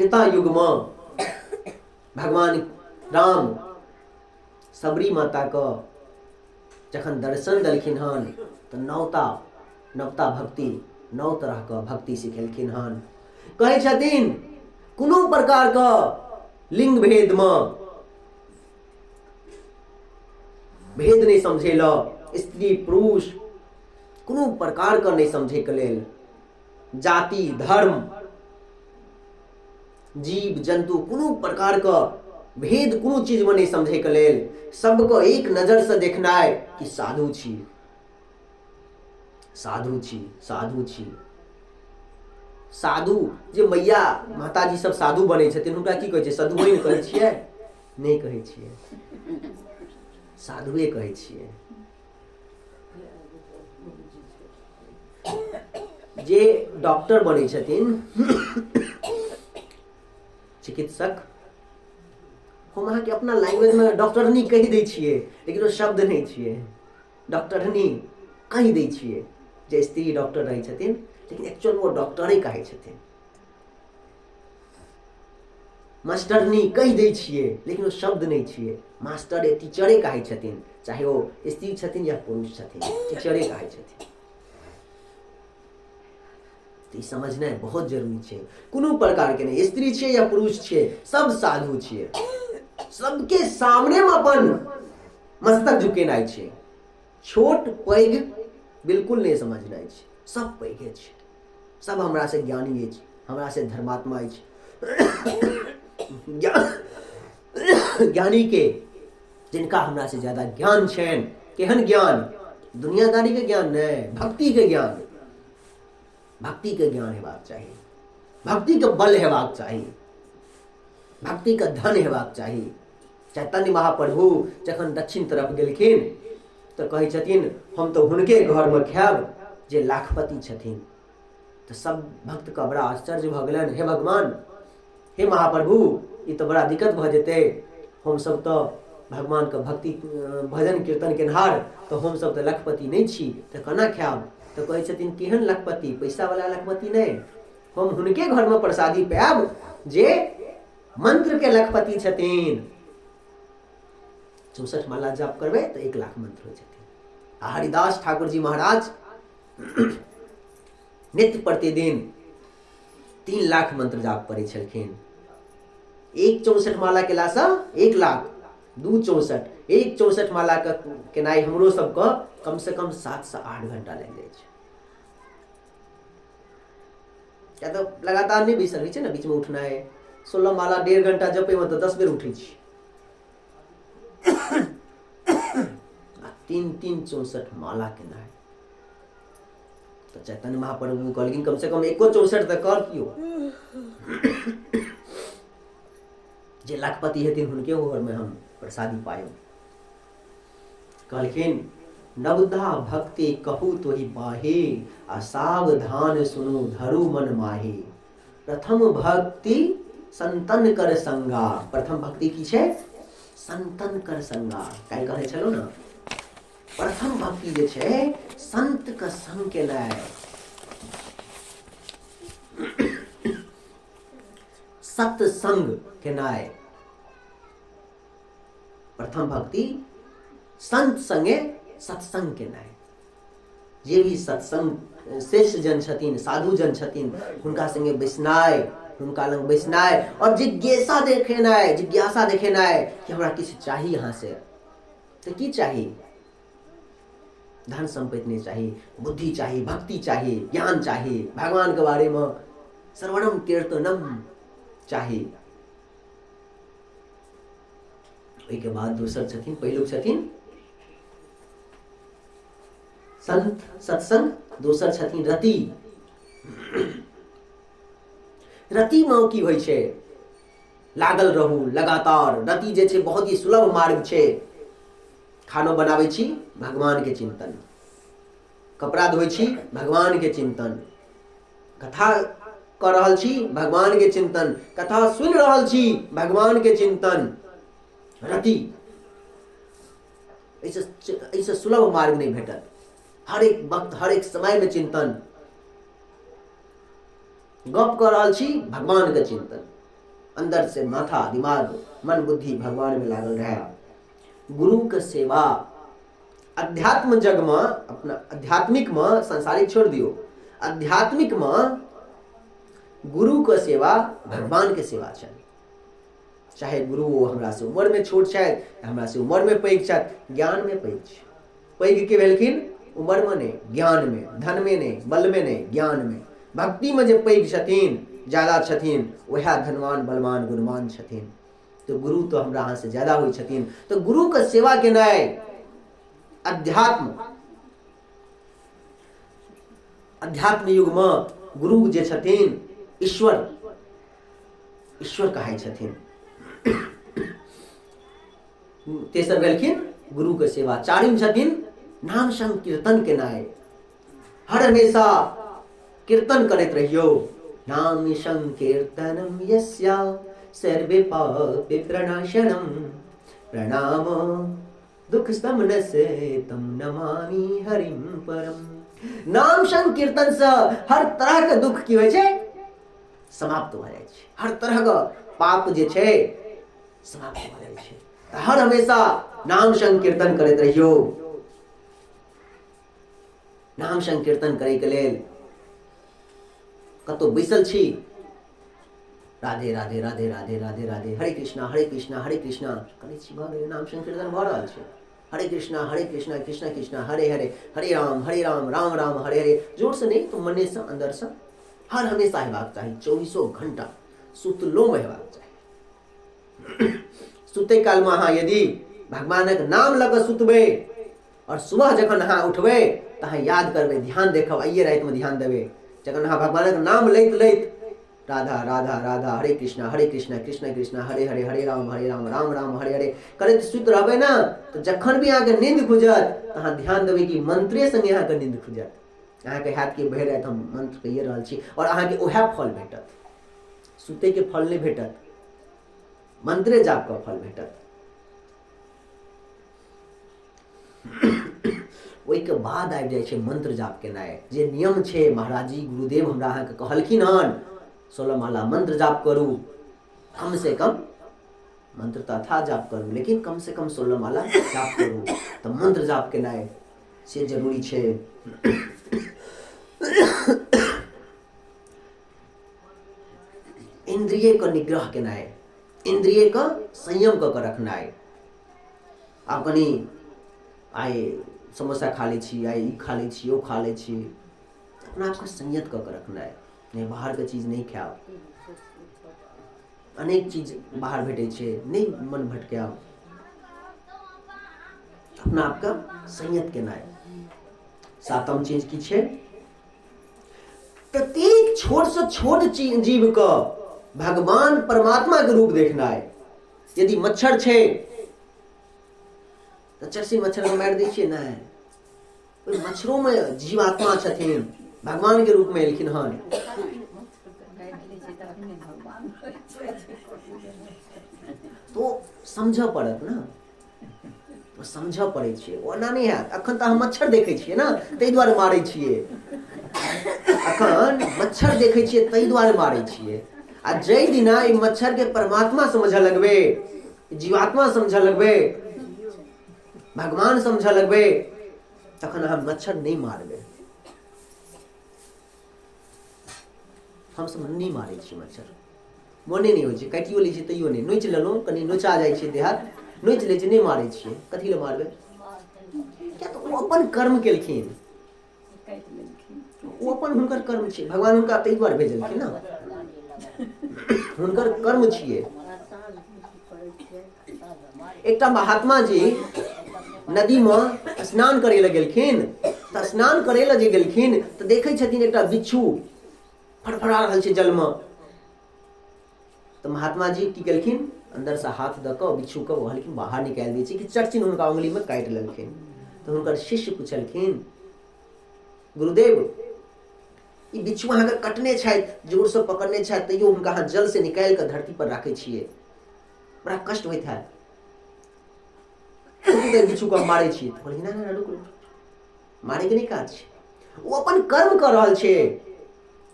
त्रेता युग में भगवान राम सबरी माता का जखन दर्शन दलखिन हन तो नवता भक्ति 9 तरह का भक्ति सिखेलखिन हन। कहे छथिन कोनो प्रकार का लिंग भेद में भेद नहीं समझेल, स्त्री पुरुष कोनो प्रकार का नहीं समझे के लेल, जाति धर्म जीव जंतु कोनो प्रकार का भेद कोनो चीज में नहीं समझे के लेल सबको एक नजर से देखना है कि साधु छी साधु छी साधु छी। साधु जे मैया माताजी सब साधु बने छथिन हुनका की कहै छै? साधु नहीं कहै छियै? नहीं कहै छियै, साधुए कहै छियै। जे डॉक्टर बने छथिन चिकित्सक हम अहाँ के अपना लैंग्वेज में डॉक्टरनी कहि दै छियै, लेकिन वो शब्द नहीं छियै। डॉक्टरनी कहि दै छियै जे स्त्री डॉक्टर रहै छथिन, लेकिन एक्चुअल वो डॉक्टरे कहै छथिन। मास्टरनी कहि दै छियै, लेकिन वो शब्द नहीं छियै। मास्टर टीचरे कहै छथिन, चाहे वो स्त्री छथिन या पुरुष छथिन, टीचरे कहै छथिन। तो समझना बहुत जरूरी है। कोनो प्रकार के नहीं, स्त्री छे या पुरुष छे, सब साधु छे। सबके सामने में अपन मस्तक झुकेनाइ छे। छोट पैघ बिल्कुल नहीं समझनाइ छे, सब पैघे छे, सब हमरा से ज्ञानी है, हमरा से धर्मात्मा है। ज्ञानी के जिनका हमरा से ज्यादा ज्ञान छेन, केहन ज्ञान? दुनियादारी के ज्ञान नहीं, भक्ति के ज्ञान। भक्ति के ज्ञान हेबाक चाहिए, भक्ति के बल हेबाक चाहिए, भक्ति के धन हेबाक चाहिए। चैतन्य महाप्रभु जखन दक्षिण तरफ गेलखिन तो कहै छथिन हम तो हुनके घर में खायब जे लाखपति छथिन। तो सब भक्त का बड़ा आश्चर्य भ गेलन, हे भगवान, हे महाप्रभु, ये तो बड़ा दिक्कत भ जेते। हम सब तो भगवान के भक्ति भजन कीर्तन केनहार, तो हम सब तो लाखपति नहीं छी, तो केना खायब? तो कहै छथिन केहन लाखपति? पैसा वाला लाखपति नहीं, हम हुनके घर में प्रसादी पायब जे मंत्र के लाखपति छथिन। 64 माला जाप करबे तो 1 लाख मंत्र हो छथिन। हरिदास ठाकुर जी महाराज नित्य प्रतिदिन 3 लाख मंत्र जाप करै छलखिन। 1 64 माला के लासा 1 लाख, 2 64, 1 64 माला का केनाई हमरो सबको कम से कम 7 से 8 घंटा लग जाए छै। क्या तो लगातार नहीं बैसल होइ छै ना, बीच में उठना है। 16 माला 1.5 घंटा जपे में तो 10 बेर उठे छी। 3 64 माला केना है। तो चैतन्य महाप्रभु कहलखिन कम से कम 1 64 तक कर कियो। जे लाखपति हेथिन हुनके घर में हम प्रसादी पायब। कहलखिन नवधा भक्ति कहू तो ही बाहे, असावधान सुनो धरु मन माहे। प्रथम भक्ति संतन कर संगा। प्रथम भक्ति की छे? संतन कर संगा। काई कहे छलो ना, प्रथम भक्ति जे छे संत का संग के लाय। सत्संग के नाय प्रथम भक्ति संत संगे सत्संग के नाय। जे भी सत्संग श्रेष्ठ जन छथिन, साधु जन छथिन, हुनका संगे बैसनाय, हुनका लग बैसनाय और जिज्ञासा देखेनाय कि हमरा किछ चाही यहाँ से। तो की चाहिए? धन संपत्ति नहीं चाहिए, बुद्धि चाहिए, भक्ति चाहिए, ज्ञान चाहिए, भगवान के बारे में श्रवणम कीर्तनम चाहिए। के बाद दूसर छथिन, पहिलुक छथिन संत सत्संग, दोसर छथिन रति। रति में की होइ छे? लागल रहू लगातार। रति जे छे बहुत ही सुलभ मार्ग छे। खानो बनाबै छी, भगवान के चिंतन, कपड़ा धोइ छी, भगवान के चिंतन, कथा कर रहल छी, भगवान के चिंतन, कथा सुन रहल छी, भगवान के चिंतन। रति ऐसे सुलभ मार्ग नहीं भेटत। हर एक वक्त हर एक समय में चिंतन। गप कर रहल छी, भगवान के चिंतन, अंदर से माथा दिमाग मन बुद्धि भगवान में लागल रहे। गुरु के सेवा अध्यात्म जग में, अपना आध्यात्मिक में, संसारिक छोड़ दियो, आध्यात्मिक में गुरु के सेवा भगवान के सेवा छै। चाहे गुरु हमरा से उम्र में छोट छथि, हमरा से उम्र में पैघ छथि, ज्ञान में पैघ छै। पैघ के भेलखिन उम्र में नहीं, ज्ञान में, धन में नहीं, बल में नहीं, ज्ञान में। भक्ति में जे पैघ छथिन, ज्यादा छथिन, वह धनवान बलवान गुणवान छथिन। तो गुरु तो हमरा अहाँ से ज्यादा होइ छथिन। तो गुरु के सेवा केनाइ अध्यात्म युग में गुरु जे छथिन ईश्वर कहाइ छथिन। तेसर भेलखिन गुरु के सेवा। चारिम छथिन नाम संकीर्तन केनाइ। हर हमेशा कीर्तन करैत रहियो। नाम संकीर्तनम यस्य सर्वे पाप प्रणाशनम प्रणाम दुख समनसे तम नमामि हरिम परम। नाम संकीर्तन से हर तरह के दुख की होइ छै समाप्त भ जाइ छै। हर तरह का पाप जे छै समाप्त भ जाइ छै। हर हमेशा नाम संकीर्तन करैत रहियो। नाम संकीर्तन करे के लेल कतौ बैसल छी, राधे राधे राधे राधे राधे राधे, हरे कृष्णा हरे कृष्णा हरे कृष्णा करै छी, भऽ गेलै, नाम संकीर्तन भऽ रहल छै। हरे कृष्णा कृष्ण कृष्ण हरे हरे, हरे राम राम राम हरे हरे। जोर से नहीं तो मने से, अंदर से हर हमेशा हेबाक चाही। 24 घंटा सुतलो में हेबाक चाही। सुते काल में अहाँ यदि भगवानक नाम लग सुतबे और सुबह जखन अहाँ उठबे तो अहाँ याद करबे, ध्यान देखब, आइए रात में ध्यान देवे। जखन अहाँ भगवानक नाम लैत लैत राधा राधा राधा हरे कृष्णा कृष्ण कृष्ण हरे हरे, हरे राम राम राम हरे हरे करैत सुत रहबै ना, तो जखन भी अहाँके नींद खुजत तो अहाँ ध्यान देबै कि मंत्रे संगे अहाँके नींद खुजत। अहाँके हैत कि भरि राति हम मंत्र कहिए रहल छी, और अहाँके ओहे फल भेटत। सुते के फल नहीं भेटत, मंत्रे जाप का फल भेटत। ओहि के बाद आबि जाइ छै मंत्र जाप केनाइ, जे नियम छै। महाराज जी गुरुदेव हमरा अहाँके कहलखिन हन 16 माला मंत्र जाप करू। कम से कम मंत्र तो था जाप करू, लेकिन कम से कम 16 माला जाप करू। तो मंत्र जाप केनाइ से जरूरी छै। इंद्रिय का निग्रह केनाइ, इंद्रिय का संयम क के रखनाइ। आप कनी आइ समोसा खा लै छी, आइ ई खा लै छी, ओ खा लै छी, अपना आपका संयत क के रखनाइ। नहीं बाहर के चीज नहीं खायब, अनेक चीज बाहर भेटै छै, नहीं मन भटकायब, अपना आपका संयत केनाइ। सातम चीज की छै, प्रत्येक छोट से छोट जीव का भगवान परमात्मा के रूप देखनाइ। यदि मच्छर छै तो चरसी मच्छर को मारि दै छियै, नहीं, ओहि मच्छरों में जीवात्मा छथिन, भगवान के रूप में एलखिन हन। तो समझ पड़त ना, तो समझ पड़ै छै। ओना नहीं हैत। अखन तो हम मच्छर देखै छियै ना, ताहि दुआरे मारै छियै। अखन मच्छर देखै छियै ताहि दुआरे मारै छियै। आ जय दिना ई मच्छर के परमात्मा समझ लगबे, जीवात्मा समझ लगबे, भगवान समझ लगबे, तखन हम मच्छर नहीं मारबे। हम सब नहीं मारै छी मच्छर, मोने नहीं होइ छै, काटियो लै छै तैयो नहीं। नोचि लेलहुँ, कनि नोचा जाइ छै देहात, नोचि लै छै, नहीं मारै छियै। कथी लए मारबै? क्या तो वो अपन कर्म केलखिन, वो अपन हुनकर कर्म छै। भगवान हुनका ताहि दुआरे भेजलखिन ना, हुनकर कर्म छियै। एकटा महात्मा जी नदी में स्नान करे लए गेलखिन। तो स्नान करे लए जे गेलखिन तो देखै छथिन एकटा बिच्छू फड़फड़ा रहल छै जल में। तो महात्मा जी की केलखिन, अंदर से हाथ दऽ कऽ बिच्छू के कहलखिन बाहर निकालि दै छी, कि चरचिन हुनका उंगली में काटि लेलखिन। तो हुनकर शिष्य पूछलखिन, गुरुदेव ई बिच्छू अहाँके कटने छथि, जोर से पकड़ने छथि, तैयो हुनका अहाँ जल से निकालि कऽ धरती पर राखै छियै, बड़ा कष्ट होइत है। बिच्छू को मारै छियै। तो कहलखिन ना रुक, मारे के नहीं काज छै, वो अपन कर्म कर रहल छै,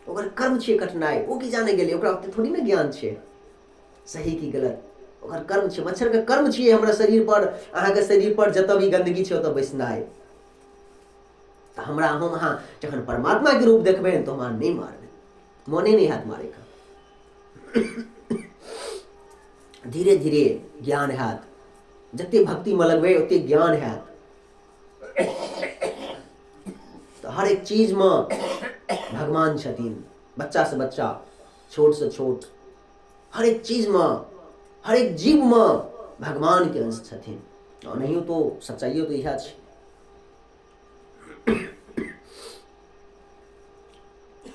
ओकर कर्म छियै कटनाइ। वो की जाने गेलै, ओकरा ओते थोड़ी ना ज्ञान छै। सही की गलत ओकर कर्म छै। मच्छर के कर्म छियै हमरा शरीर पर, अहाँ के शरीर पर जतऽ भी गंदगी छै ओतऽ बैसनाइ। तऽ हमरा हम अहाँ जखन परमात्मा के रूप देखबै तो हमरा नहीं मारबै, मोने नहीं हाथ मारे का। धीरे धीरे ज्ञान हैत, जते भक्ति में लगबै ओते ज्ञान हैत। तो हर एक चीज में भगवान छथिन, बच्चा से बच्चा, छोट से छोट, हर एक चीज में, हर एक जीव में भगवान के अंश छथिन। और नहीं तो सच्चाइयो तो यह छै।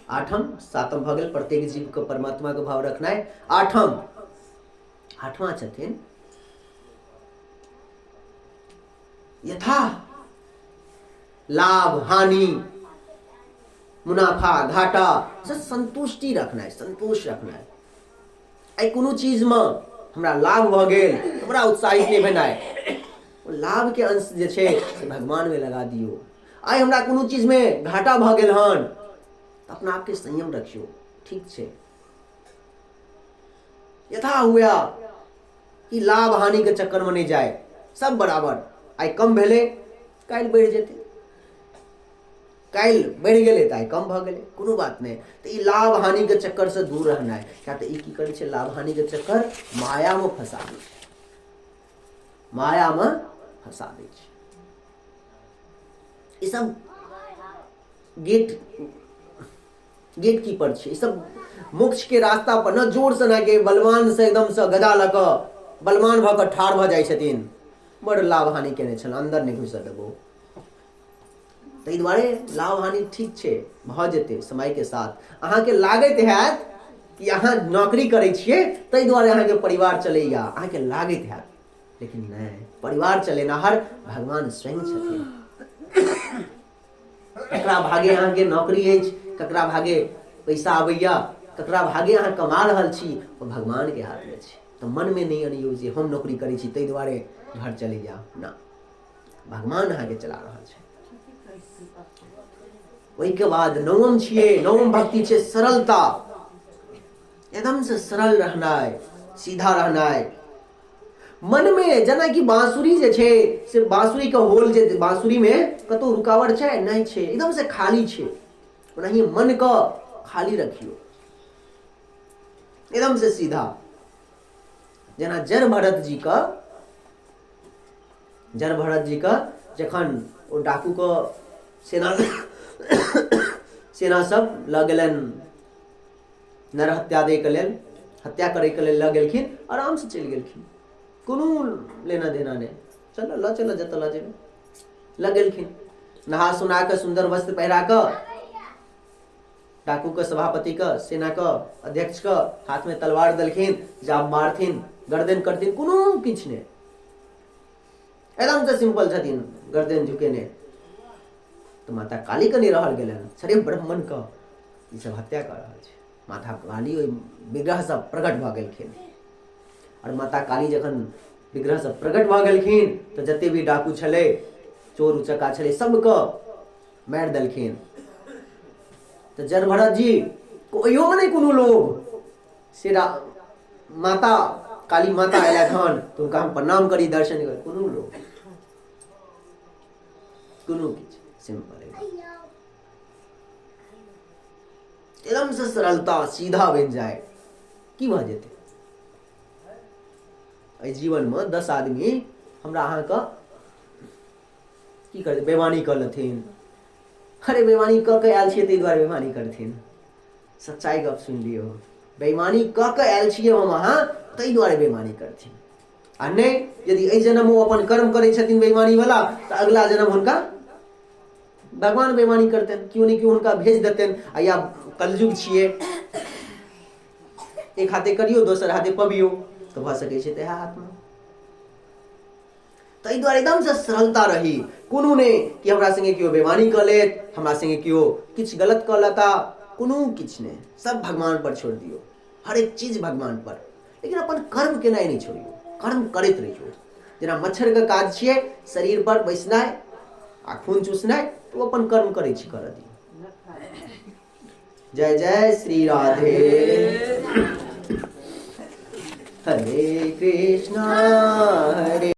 आठम सातम भऽ गेल प्रत्येक जीव के परमात्मा के भाव रखनाइ। आठवां छथिन यथा लाभ हानि मुनाफा घाटा से संतुष्टि रखनाइ, संतोष रखनाइ। आई कोनो चीज में हमरा लाभ भऽ गेल, हमरा उत्साहित नहीं भेनाइ, लाभ के अंश जे छै से भगवान में लगा दियो। आई हमरा कोनो चीज में घाटा भऽ गेल हन, तो अपना आप के संयम रखियो, ठीक छै। यथा हुआ कि लाभ हानि के चक्कर में नहीं जाए, सब बराबर। आई कम भेले काल्हि बढ़ि जेतै, काल्हि बढ़ि गेलै तऽ आइ कम भऽ गेलै, कोनो बात नहीं। तो ई लाभ हानि के चक्कर से दूर रहनाइ। क्या तो ई की करै छै, लाभ हानि के चक्कर माया में फंसा दै छै, माया में फंसा दै छै। ई सब गेट कीपर छै, ई सब मोक्ष के रास्ता पर न जोर से ना के बलवान से एकदम से गदा लऽ कऽ बलवान भऽ कऽ ठाढ़ भऽ जाइ छथिन, बड़ लाभ हानि केने छल, अंदर नहीं घुसऽ देबो। ताहि दुआरे लाभ हानि ठीक छै, भऽ जेतै समय के साथ। अहाँ के लागैत हैत कि अहाँ नौकरी करै छियै ताहि दुआरे अहाँ के परिवार चलैया, अहाँ के लागैत हैत, लेकिन नहीं, परिवार चलेनाहर भगवान स्वयं छथिन। ककरा भागे अहाँ के नौकरी अछि, ककरा भागे पैसा आबैया, ककरा भागे अहाँ कमा रहल छी, वो भगवान के हाथ में छै। तो मन में नहीं अनियो जे हम नौकरी करै छी ताहि दुआरे घर चलैया, ना, भगवान अहाँ के चला रहल छै। ओहि के बाद नवम छियै, नवम भक्ति छै सरलता। एकदम से सरल रहनाइ, सीधा रहनाइ। मन में जेना कि बांसुरी जे छै से बांसुरी के होल जे बांसुरी में कतौ रुकावट छै नहीं छै, एकदम से खाली छै। ओनाही मन को खाली रखियो, एकदम से सीधा। जेना जड़ भरत जी का जखन ओ डाकू को सेना सब लऽ गेलनि नर हत्या दै के लेल, हत्या करे के लेल लऽ गेलखिन, आराम से चलि गेलखिन, कोनो लेना देना नहीं, चलो लऽ चलो जतऽ लऽ जेबै, लऽ गेलखिन। नहा सुना के सुंदर वस्त्र पहिरा कऽ डाकू के सभापति का, सेना का अध्यक्ष का हाथ में तलवार देलखिन, जाब मारथिन, गर्दन करथिन, कोनो किछ नहीं, एकदम से सिंपल छथिन, गर्दन झुकेने। तो माता काली के नहीं रहल गेलन, छरे ब्राह्मण का ई सब हत्या कर रहल छै। माता काली ओहि विग्रह सब प्रकट भऽ गेलखिन, और माता काली जखन विग्रह सब प्रकट भऽ गेलखिन तो जते भी डाकू छलै, चोर उचक्का छलै, सबके मारि देलखिन। तो जड़ भरत जी ओहियो में नहीं कोनो लोग से माता काली माता अयला हन तो उनका हम प्रणाम करी, दर्शन करी, कोनो लोग, कोनो किछ, सिंपल एकदम से सरलता, सीधा बन जाए, की भऽ जेतै। एहि जीवन में 10 आदमी हमरा अहाँ का की करते, बेईमानी कर लेथिन। अरे बेईमानी कऽ के आयल छियै ताहि दुआरे बेईमानी करथिन, सच्चाई गप सुनि लियौ। बेईमानी कऽ के आयल छियै हम अहाँ ताहि दुआरे बेईमानी करथिन, आ नहीं यदि एहि जन्म ओ अपन कर्म करै छथिन बेईमानी वाला तऽ अगला जन्म हुनका भगवान बेईमानी करतनि, क्यों नहीं क्यों हुनका भेज देतनि। आ या कलयुग छियै, एक हाथे करियो दोसर हाथे पबियो, तो भऽ सकै छै तेहा हाथ में। ताहि दुआरे एकदम से सरलता रही, कोनो नहीं कि हमरा संगे कियो बेईमानी कऽ लेत, हमरा संगे कियो किछ गलत कऽ लेता, कोनो किछ नहीं, सब भगवान पर छोड़ दियो, हर एक चीज भगवान पर। लेकिन अपन कर्म केनाइ नहीं छोड़ियो, कर्म करैत रहियो। जेना मच्छर के काज छियै शरीर पर बैसनाइ आ खून चूसनाइ, तो अपन कर्म करै छी, करऽ दियौ। जय जय श्री राधे। हरे कृष्णा हरे